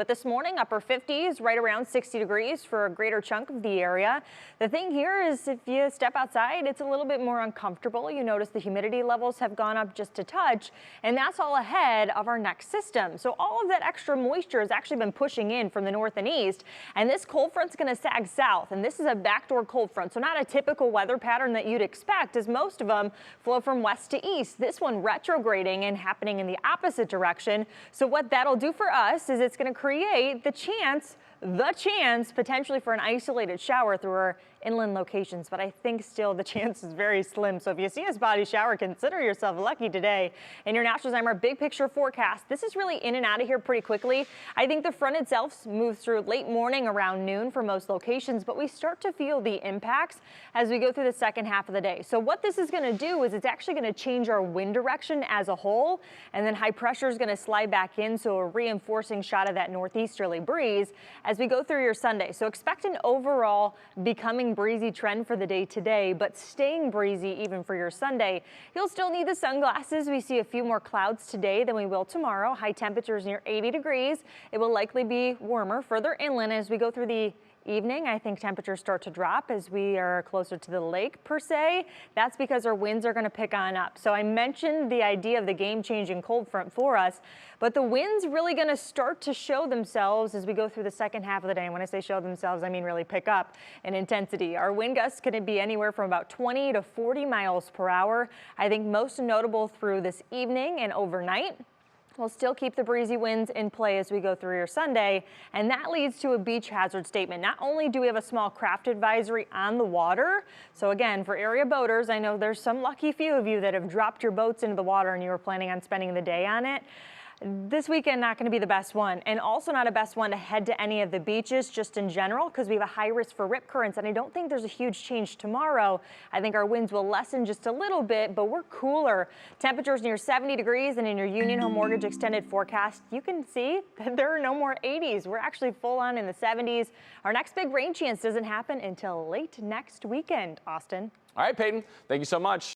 But this morning, upper 50s, right around 60 degrees for a greater chunk of the area. The thing here is if you step outside, it's a little bit more uncomfortable. You notice the humidity levels have gone up just a touch, and that's all ahead of our next system. So all of that extra moisture has actually been pushing in from the north and east, and this cold front's going to sag south, and this is a backdoor cold front. So not a typical weather pattern that you'd expect, as most of them flow from west to east. This one retrograding and happening in the opposite direction. So what that'll do for us is it's going to create the chance potentially for an isolated shower through our inland locations, but I think still the chance is very slim. So if you see a spotty shower, consider yourself lucky today. In your National Timer big picture forecast, this is really in and out of here pretty quickly. I think the front itself moves through late morning around noon for most locations, but we start to feel the impacts as we go through the second half of the day. So what this is going to do is it's actually going to change our wind direction as a whole, and then high pressure is going to slide back in, so a reinforcing shot of that northeasterly breeze as we go through your Sunday. So expect an overall becoming breezy trend for the day today, but staying breezy even for your Sunday. You'll still need the sunglasses. We see a few more clouds today than we will tomorrow. High temperatures near 80 degrees. It will likely be warmer further inland as we go through the evening. I think temperatures start to drop as we are closer to the lake per se. That's because our winds are going to pick on up. So I mentioned the idea of the game-changing cold front for us, but the winds really going to start to show themselves as we go through the second half of the day. And when I say show themselves, I mean really pick up in intensity. Our wind gusts could be anywhere from about 20 to 40 miles per hour. I think most notable through this evening and overnight. We'll still keep the breezy winds in play as we go through your Sunday, and that leads to a beach hazard statement. Not only do we have a small craft advisory on the water, so again, for area boaters, I know there's some lucky few of you that have dropped your boats into the water and you were planning on spending the day on it. This weekend not going to be the best one, and also not a best one to head to any of the beaches just in general, because we have a high risk for rip currents, and I don't think there's a huge change tomorrow. I think our winds will lessen just a little bit, but we're cooler. Temperatures near 70 degrees, and in your Union Home Mortgage extended forecast, you can see that there are no more 80s. We're actually full on in the 70s. Our next big rain chance doesn't happen until late next weekend, Austin. All right, Peyton, thank you so much.